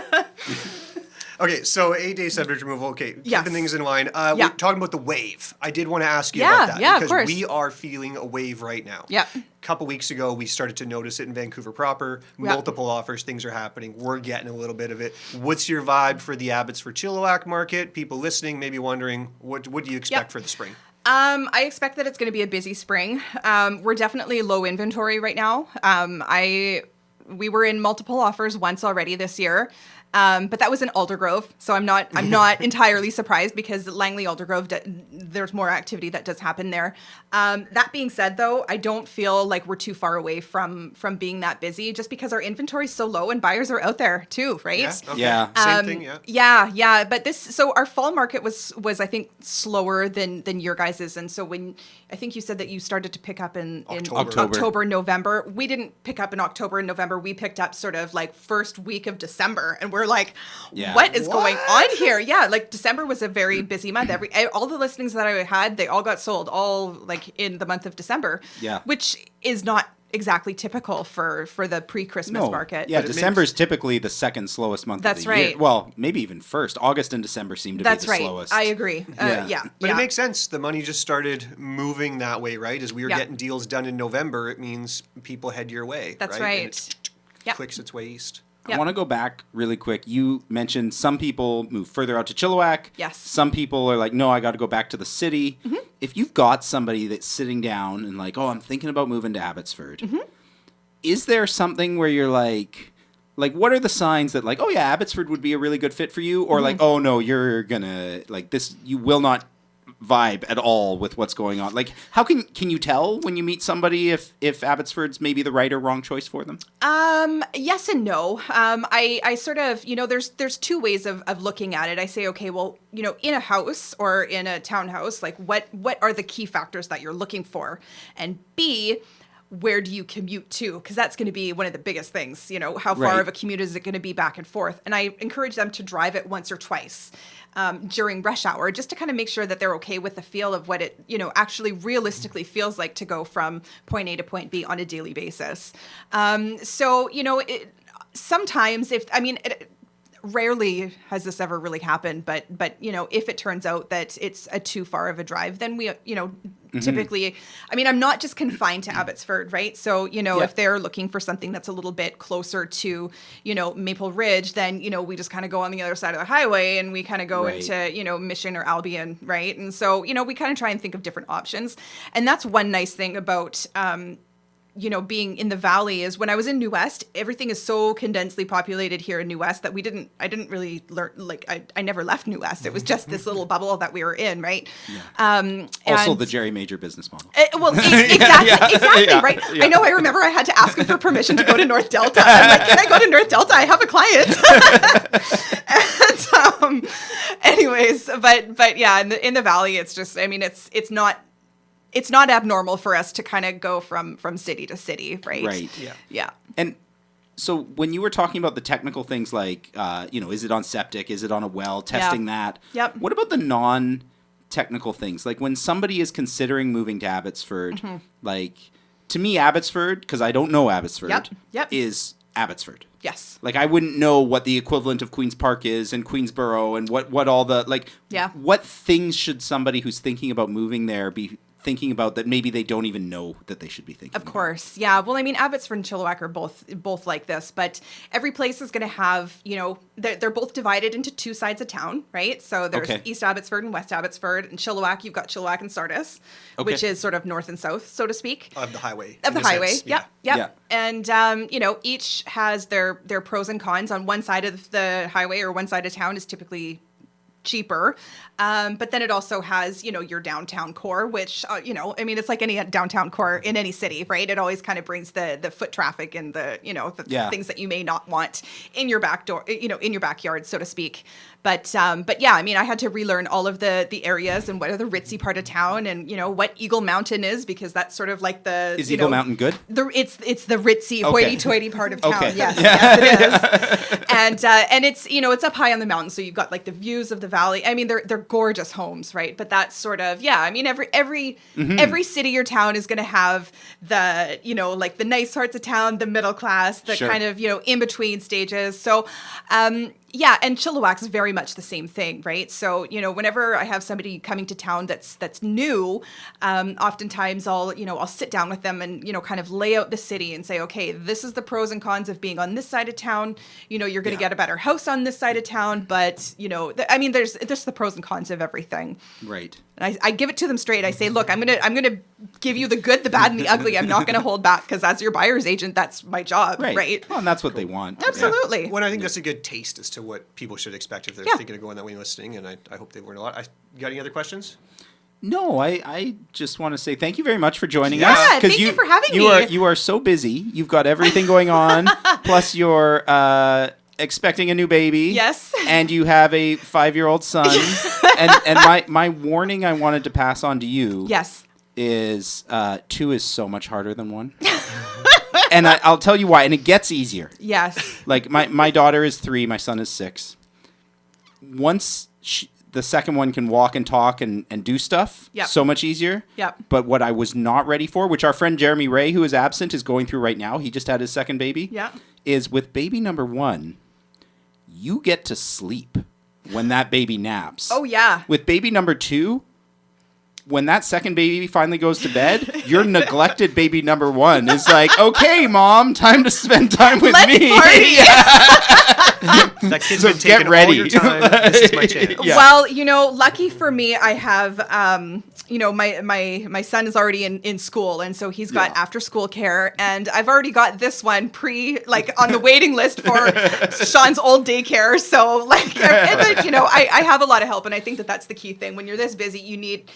Okay, so 8-day subject removal. Okay, yes. Keeping things in line. We're talking about the wave. I did want to ask you about that because of course. we are feeling a wave right now. Yeah. A couple weeks ago, we started to notice it in Vancouver proper. Multiple offers, things are happening. We're getting a little bit of it. What's your vibe for the Abbotsford Chilliwack market? People listening may be wondering, what do you expect for the spring? I expect that it's going to be a busy spring. We're definitely low inventory right now. we were in multiple offers once already this year. But that was in Aldergrove, so I'm not entirely surprised because Langley Aldergrove, there's more activity that does happen there. That being said, though, I don't feel like we're too far away from being that busy, just because our inventory is so low and buyers are out there too, right? Yeah. Okay. Same thing. Yeah. But so our fall market was I think slower than your guys's, and so when I think you said that you started to pick up in October, November, we didn't pick up in October and November. We picked up sort of like first week of December, and we're like, what is going on here? Yeah, like December was a very busy month. All the listings that I had, they all got sold all like in the month of December. Yeah, which is not exactly typical for the pre-Christmas market. Yeah, December's typically the second slowest month of the year. Well, maybe even first. August and December seem to be the slowest. I agree. But it makes sense. The money just started moving that way, right? As we were getting deals done in November, it means people head your way. That's right. And it clicks its way east. I want to go back really quick. You mentioned some people move further out to Chilliwack. Yes. Some people are like, no, I got to go back to the city. Mm-hmm. If you've got somebody that's sitting down and like, oh, I'm thinking about moving to Abbotsford, is there something where you're like, what are the signs that like, oh yeah, Abbotsford would be a really good fit for you? Or like, oh no, you're gonna, like this, you will not vibe at all with what's going on. Like, how can you tell when you meet somebody if Abbotsford's maybe the right or wrong choice for them? Yes and no. I sort of, there's two ways of looking at it. I say, okay, well, in a house or in a townhouse, like what are the key factors that you're looking for? And B, where do you commute to? Because that's going to be one of the biggest things. How far of a commute is it going to be back and forth? And I encourage them to drive it once or twice during rush hour, just to kind of make sure that they're okay with the feel of what it, actually realistically feels like to go from point A to point B on a daily basis. Sometimes rarely has this ever really happened, but if it turns out that it's a too far of a drive, then we typically, I'm not just confined to Abbotsford, right? So if they're looking for something that's a little bit closer to Maple Ridge, then we just kind of go on the other side of the highway and we kind of go into Mission or Albion, right? And so we kind of try and think of different options, and that's one nice thing about being in the valley is when I was in New West, everything is so condensely populated here in New West that I didn't really learn, I never left New West. It was just this little bubble that we were in, right? Yeah. Also the Jerry Major business model. Exactly, right? Yeah. I know, I remember I had to ask him for permission to go to North Delta. I'm like, can I go to North Delta? I have a client. Anyways, but yeah, in the valley, it's just, it's not abnormal for us to kind of go from city to city, right? Right. Yeah. And so when you were talking about the technical things like, is it on septic? Is it on a well? Testing that. Yep. What about the non-technical things? Like when somebody is considering moving to Abbotsford, like to me, Abbotsford, because I don't know Abbotsford, is Abbotsford. Yes. Like I wouldn't know what the equivalent of Queen's Park is and Queensborough and what all the, what things should somebody who's thinking about moving there be thinking about that maybe they don't even know that they should be thinking about? Of course. Yeah. Well, Abbotsford and Chilliwack are both like this, but every place is going to have, they're both divided into two sides of town, right? So there's East Abbotsford and West Abbotsford, and Chilliwack, you've got Chilliwack and Sardis, which is sort of north and south, so to speak. Of the highway. Yep. And, each has their pros and cons. On one side of the highway or one side of town is typically cheaper. But then it also has, your downtown core, which, it's like any downtown core in any city, right? It always kind of brings the foot traffic and the things that you may not want in your back door, in your backyard, so to speak. But yeah, I had to relearn all of the areas and what are the ritzy part of town and, what Eagle Mountain is, because that's sort of like the... Is Eagle Mountain good? It's the ritzy, hoity-toity part of town. Okay. Yes, it is. And it's, it's up high on the mountain, so you've got like the views of the valley. They're gorgeous homes, right? But that's sort of, every city or town is going to have the, like the nice parts of town, the middle class, the kind of, in-between stages. So, yeah, and Chilliwack's very much the same thing, right? So, whenever I have somebody coming to town that's new, oftentimes I'll sit down with them and, kind of lay out the city and say, okay, this is the pros and cons of being on this side of town. You're going to get a better house on this side of town, but, there's the pros and cons of everything. Right. And I give it to them straight. I say, look, I'm gonna give you the good, the bad, and the ugly. I'm not gonna hold back because as your buyer's agent, that's my job, right? Well, and that's what they want. Absolutely. Yeah. Well, I think that's a good taste as to what people should expect if they're thinking of going that way listening, and I hope they've learned a lot. You got any other questions? No, I just want to say thank you very much for joining us. Yeah, thank you for having me. You are so busy. You've got everything going on. Plus, you're expecting a new baby. Yes. And you have a 5-year-old son. and my warning I wanted to pass on to you. Yes. Is 2 is so much harder than 1. And I'll tell you why. And it gets easier. Yes. Like my daughter is 3. My son is 6. Once the second one can walk and talk and do stuff. Yep. So much easier. Yep. But what I was not ready for, which our friend Jeremy Ray, who is absent, is going through right now, he just had his second baby, is with baby number 1, you get to sleep when that baby naps. Oh, yeah. With baby number 2, when that second baby finally goes to bed, your neglected baby number 1 is like, okay, Mom, time to spend time with me. Let's party. That kid's been taking all your time. This is my chance. Yeah. Well, lucky for me, I have, my son is already in school, and so he's got after school care, and I've already got this one on the waiting list for Sean's old daycare. So I have a lot of help, and I think that's the key thing. When you're this busy, you need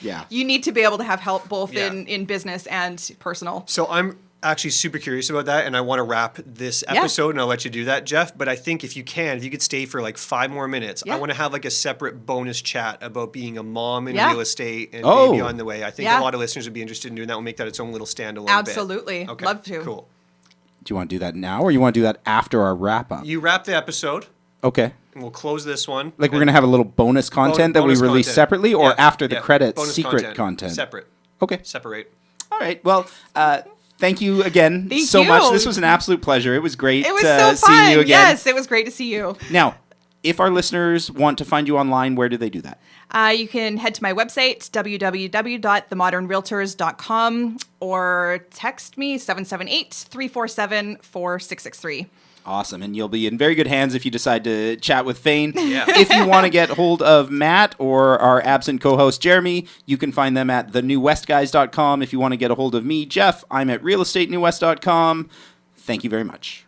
to be able to have help both in business and personal. So I'm actually super curious about that, and I want to wrap this episode, and I'll let you do that, Jeff. But I think if you could stay for like 5 more minutes, I want to have like a separate bonus chat about being a mom in real estate and baby on the way. I think a lot of listeners would be interested in doing that. We'll make that its own little standalone Absolutely. bit. Okay. Love to. Cool. Do you want to do that now, or you want to do that after our wrap up? You wrap the episode. Okay. And we'll close this one. Like we're going to have a little bonus content that we release separately, or after the credits, bonus secret content? Separate. Okay. Separate. All right. Well, thank you again so much. This was an absolute pleasure. It was great it was so seeing fun. you again. Yes, it was great to see you. Now, if our listeners want to find you online, where do they do that? You can head to my website, www.themodernrealtors.com, or text me 778-347-4663. Awesome. And you'll be in very good hands if you decide to chat with Faiene. Yeah. If you want to get hold of Matt or our absent co-host Jeremy, you can find them at thenewwestguys.com. If you want to get a hold of me, Jeff, I'm at realestatennewwest.com. Thank you very much.